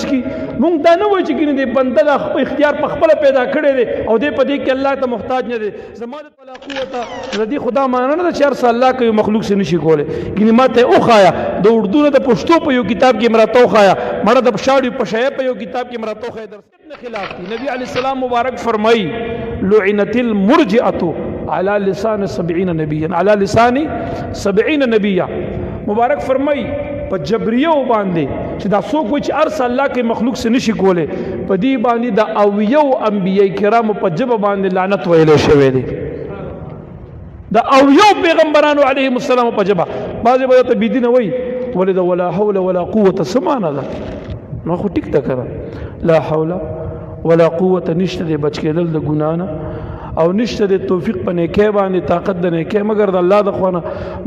بچ کی مونږ دا نه وایو چې ګینه دې بنده د اختیار په خپله پیدا کړی دی او دې په دې کې الله ته محتاج نه دی زما د ولا قوته د دې خدا معنا نه ده چې هر څه الله کوي مخلوق سے نشي کولی ګینه ما ته وښایه د اردو نه د پښتو په یو کتاب کې مې راته وښایه مړه د شاړي په شیعه په یو کتاب کې مې راته وښایه در خلاف دي نبی علیه السلام مبارک فرمایي لعنت المرجئه على لسان 70 نبيا على لسان 70 نبيا مبارک فرمای په جبریو باندې چې دا څوک وي چې ارس الله کې مخلوق سے نشي کوله په دې باندې دا او یو انبیای کرام په جبه باندې لعنت ویل شوی دی دا او یو پیغمبرانو علیهم السلام په جبه بعضی به ته بيدینه وای ولید ولا حول ولا قوه سمانه ده نو خو ټیک ده کړه لا حول ولا قوه نشته بچ کېدل د ګنا نه او نشته د توفیق په نیکه باندې طاقت د نیکه مگر د الله د خوانه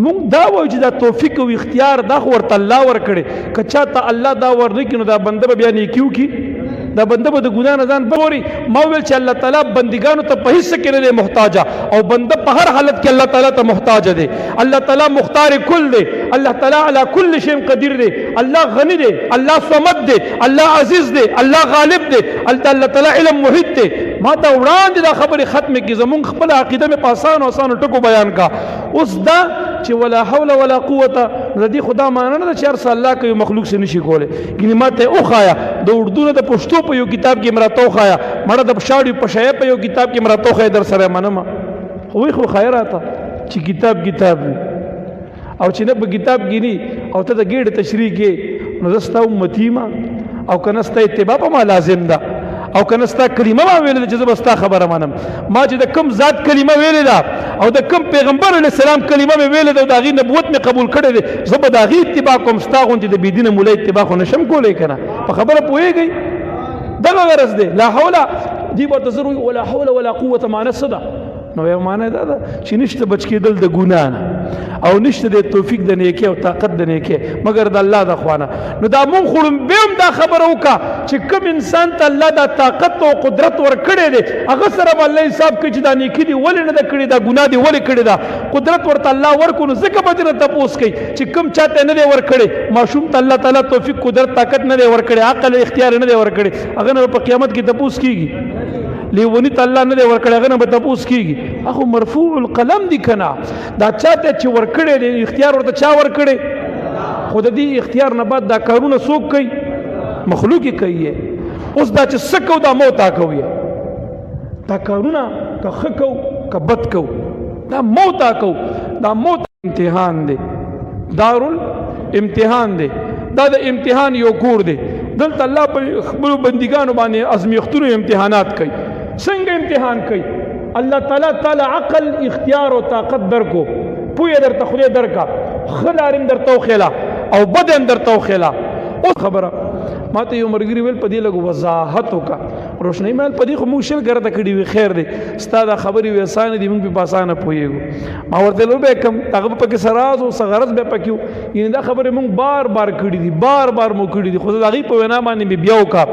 مونږ دا وایو چې دا توفیق او اختیار دا ورته الله ورکړي که چاته الله دا ورنکړي نو دا بنده به بیا نیکیو کی دا بنده به د ګناه نه ځان بوري ما ویل چې الله تعالی بندګانو ته په هیڅ کې نه محتاج او بنده په هر حالت کې الله تعالی ته محتاج دی الله تعالی مختار کل دی الله تعالی علی کل شیء قدیر دی الله غنی دی الله صمد دی الله عزیز دی الله غالب دی الله تعالی علم محیط دی ما ته وړاندې دا خبره ختمه کی زمون خپل عقیده مې پاسان او آسان ټکو بیان کا اوس دا چې ولا حول ولا قوه ردی خدا معنا نه چې هر الله کوي مخلوق سے نشي کوله ګینه ماته وښایا د اردو نه د پښتو په یو کتاب کې مراته وښایا مړه د شاړي په شیعه په یو کتاب کې مراته وښایا در سره منم خو خیراته چې کتاب او چې نه په کتاب کې ني او ته د ګډ تشریح کې نو زستا امتی ما او کنستا اتباع په ما لازم ده او کنستا کلمه ما ویل چې زبستا خبره منم ما چې د کم ذات کلمه ویل دا او د کم پیغمبر علی السلام کلمه مې ویل دا د غي نبوت مې قبول کړی دی زب د غي اتباع کوم ستا غونډې د بيدینه مولا اتباع خو نشم کولای کنه په خبره پوهیږي دغه غرض دی لا حول دی به تزر ولا حول ولا قوه ما نصدا نو یو معنی دا چې نشته بچ کېدل د ګنا نه او نشته د توفیق د نیکه او طاقت د نیکه مگر د الله د خوانه نو دا مون خورم بهم دا خبره وکا چې کوم انسان ته الله دا طاقت او قدرت ورکړي دي هغه سره الله حساب کوي چې دا نیکی دی ولې نه کړی دا ګناه دی ولې کړی دا قدرت ورته الله ورکو نو ځکه به دې تاسو کوي چې کوم چاته نه دی ورکړي ماشوم ته الله تعالی توفیق قدرت طاقت نه دی ورکړي عقل اختیار نه دی ورکړي هغه په قیامت کې تاسو کیږي لیونی ته الله نه دی ورکړی هغه نه به تاسو کیږي هغه مرفوع القلم دی کنه دا چاته چې ورکړی دی اختیار ورته چا ورکړي خود دې اختیار نه بعد دا کارونه څوک کوي مخلوق کوي اوس دا چې سکو دا موتا کوي دا کارونه که خکو که بد کو دا موتا کو دا موت امتحان دی دارل امتحان دی دا د امتحان یو کور دی دلته الله په خپل بندګانو باندې ازمیختونو امتحانات کوي څنګه امتحان کوي الله تعالی عقل اختیار او طاقت درکو پوهه درته خدای درکا خلارم درته خلا او بدن درته خلا او خبره ماته یو مرګري ویل په دې لګو وضاحت وکا روشنی مال په دې خو مشکل ګرځه کړي وي خیر دی ستاده خبري وې آسان دي موږ په آسان پويګو ما ورته لو به کم هغه په کې سراز او صغرز به پکيو یندا خبره موږ بار بار کړي دي بار بار مو کړي دي خو دا غي په وینا باندې بیا وکا